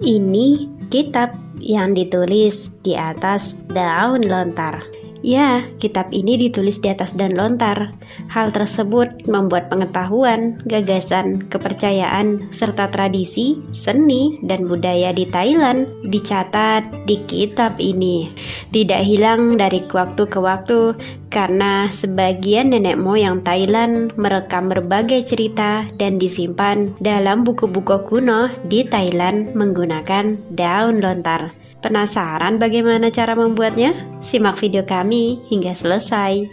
Ini kitab yang ditulis di atas daun lontar. Ya, kitab ini ditulis di atas daun lontar. Hal tersebut membuat pengetahuan, gagasan, kepercayaan, serta tradisi, seni, dan budaya di Thailand dicatat di kitab ini. Tidak hilang dari waktu ke waktu karena sebagian nenek moyang Thailand merekam berbagai cerita dan disimpan dalam buku-buku kuno di Thailand menggunakan daun lontar. Penasaran bagaimana cara membuatnya? Simak video kami hingga selesai.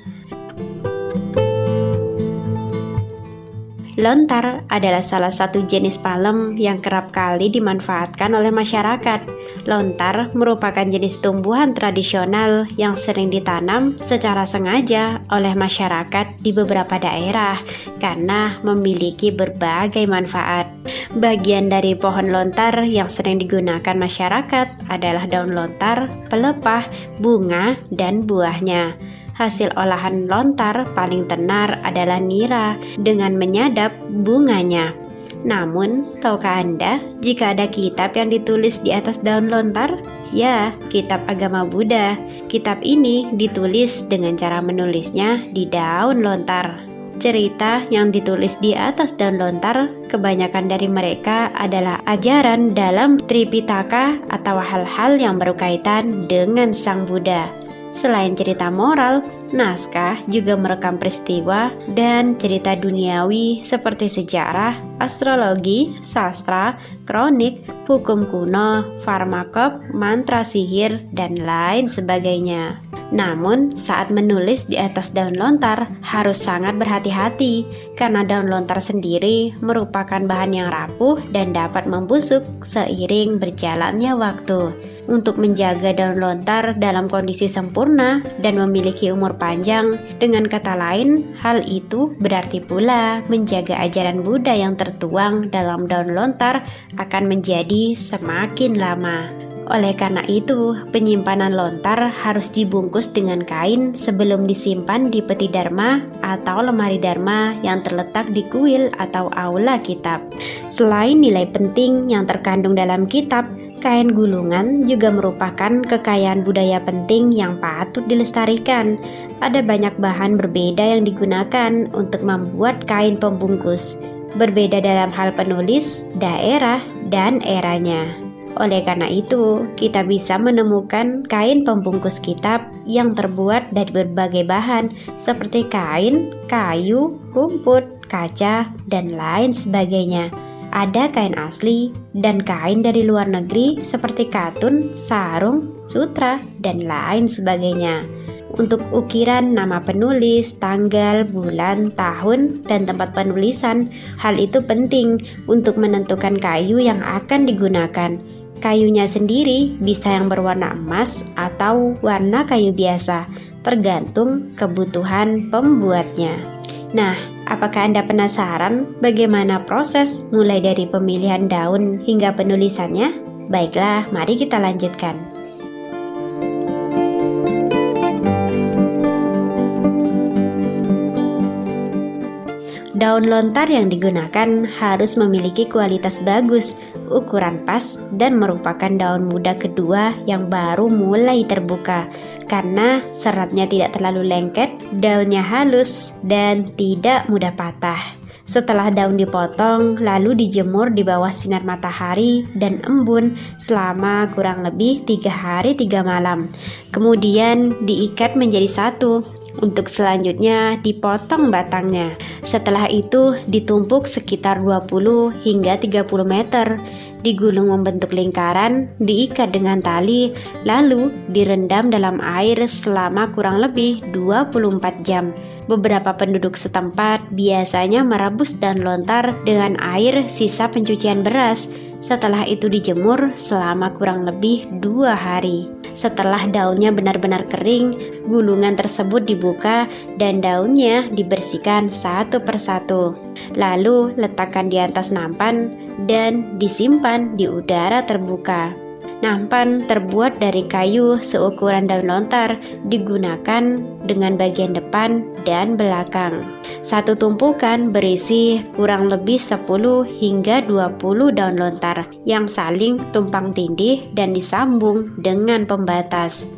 Lontar adalah salah satu jenis palem yang kerap kali dimanfaatkan oleh masyarakat. Lontar merupakan jenis tumbuhan tradisional yang sering ditanam secara sengaja oleh masyarakat di beberapa daerah karena memiliki berbagai manfaat. Bagian dari pohon lontar yang sering digunakan masyarakat adalah daun lontar, pelepah, bunga, dan buahnya. Hasil olahan lontar paling tenar adalah nira dengan menyadap bunganya. Namun, tahukah Anda jika ada kitab yang ditulis di atas daun lontar? Ya, kitab agama Buddha. Kitab ini ditulis dengan cara menulisnya di daun lontar. Cerita yang ditulis di atas daun lontar, kebanyakan dari mereka adalah ajaran dalam Tripitaka atau hal-hal yang berkaitan dengan Sang Buddha. Selain cerita moral, naskah juga merekam peristiwa dan cerita duniawi seperti sejarah, astrologi, sastra, kronik, hukum kuno, farmakop, mantra sihir, dan lain sebagainya. Namun, saat menulis di atas daun lontar harus sangat berhati-hati karena daun lontar sendiri merupakan bahan yang rapuh dan dapat membusuk seiring berjalannya waktu. Untuk menjaga daun lontar dalam kondisi sempurna dan memiliki umur panjang, dengan kata lain, hal itu berarti pula menjaga ajaran Buddha yang tertuang dalam daun lontar akan menjadi semakin lama. Oleh karena itu, penyimpanan lontar harus dibungkus dengan kain sebelum disimpan di peti dharma atau lemari dharma yang terletak di kuil atau aula kitab. Selain nilai penting yang terkandung dalam kitab, kain gulungan juga merupakan kekayaan budaya penting yang patut dilestarikan. Ada banyak bahan berbeda yang digunakan untuk membuat kain pembungkus, berbeda dalam hal penulis, daerah, dan eranya. Oleh karena itu, kita bisa menemukan kain pembungkus kitab yang terbuat dari berbagai bahan seperti kain, kayu, rumput, kaca, dan lain sebagainya. Ada kain asli dan kain dari luar negeri seperti katun, sarung, sutra, dan lain sebagainya. Untuk ukiran nama penulis, tanggal, bulan, tahun, dan tempat penulisan, hal itu penting untuk menentukan kayu yang akan digunakan. Kayunya sendiri bisa yang berwarna emas atau warna kayu biasa, tergantung kebutuhan pembuatnya. Nah, apakah Anda penasaran bagaimana proses mulai dari pemilihan daun hingga penulisannya? Baiklah, mari kita lanjutkan. Daun lontar yang digunakan harus memiliki kualitas bagus, ukuran pas, dan merupakan daun muda kedua yang baru mulai terbuka. Karena seratnya tidak terlalu lengket, daunnya halus, dan tidak mudah patah. Setelah daun dipotong, lalu dijemur di bawah sinar matahari dan embun selama kurang lebih 3 hari 3 malam. Kemudian diikat menjadi satu. Untuk selanjutnya dipotong batangnya. Setelah itu ditumpuk sekitar 20 hingga 30 meter. Digulung membentuk lingkaran, diikat dengan tali, lalu direndam dalam air selama kurang lebih 24 jam. Beberapa penduduk setempat biasanya merebus daun lontar dengan air sisa pencucian beras. Setelah itu dijemur selama kurang lebih 2 hari. Setelah daunnya benar-benar kering, gulungan tersebut dibuka dan daunnya dibersihkan satu persatu. Lalu letakkan di atas nampan dan disimpan di udara terbuka. Nampan terbuat dari kayu seukuran daun lontar, digunakan dengan bagian depan dan belakang. Satu tumpukan berisi kurang lebih 10 hingga 20 daun lontar yang saling tumpang tindih dan disambung dengan pembatas.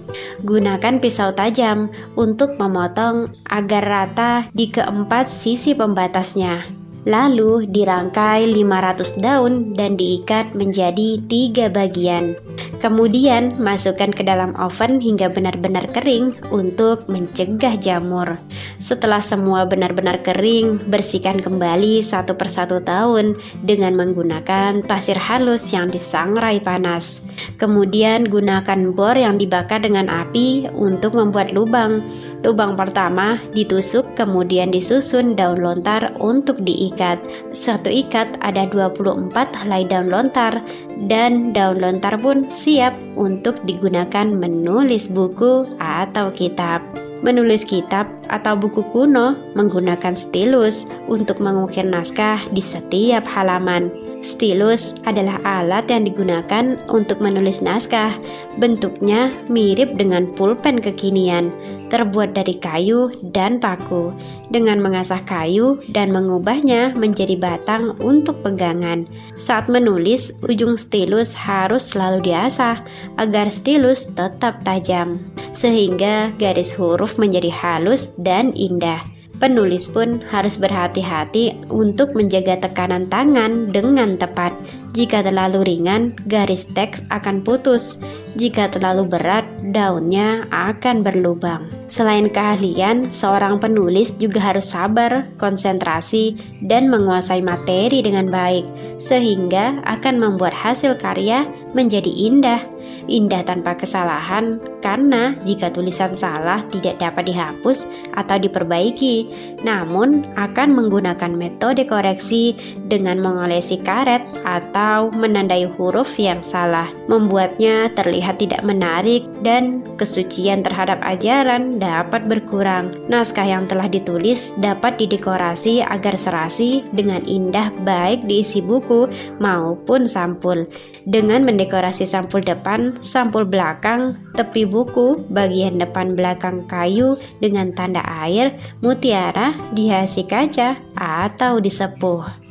Gunakan pisau tajam untuk memotong agar rata di keempat sisi pembatasnya. Lalu dirangkai 500 daun dan diikat menjadi 3 bagian. Kemudian masukkan ke dalam oven hingga benar-benar kering untuk mencegah jamur. Setelah semua benar-benar kering, bersihkan kembali satu persatu daun dengan menggunakan pasir halus yang disangrai panas. Kemudian gunakan bor yang dibakar dengan api untuk membuat lubang. Lubang pertama ditusuk, kemudian disusun daun lontar untuk diikat. Satu ikat ada 24 helai daun lontar, dan daun lontar pun siap untuk digunakan menulis buku atau kitab. Menulis kitab atau buku kuno menggunakan stilus untuk mengukir naskah di setiap halaman. Stilus adalah alat yang digunakan untuk menulis naskah. Bentuknya mirip dengan pulpen kekinian, terbuat dari kayu dan paku. Dengan mengasah kayu dan mengubahnya menjadi batang untuk pegangan. Saat menulis, ujung stilus harus selalu diasah agar stilus tetap tajam, sehingga garis huruf menjadi halus dan indah. Penulis pun harus berhati-hati untuk menjaga tekanan tangan dengan tepat. Jika terlalu ringan, garis teks akan putus. Jika terlalu berat, daunnya akan berlubang. Selain keahlian, seorang penulis juga harus sabar, konsentrasi, dan menguasai materi dengan baik, sehingga akan membuat hasil karya menjadi indah. Indah tanpa kesalahan, karena jika tulisan salah tidak dapat dihapus atau diperbaiki, namun akan menggunakan metode koreksi dengan mengolesi karet atau menandai huruf yang salah, membuatnya terlihat tidak menarik dan kesucian terhadap ajaran dapat berkurang. Naskah yang telah ditulis dapat didekorasi agar serasi dengan indah baik diisi buku maupun sampul. Dengan mendekorasi sampul depan, sampul belakang, tepi buku, bagian depan belakang kayu dengan tanda air, mutiara, dihiasi kaca, atau disepuh.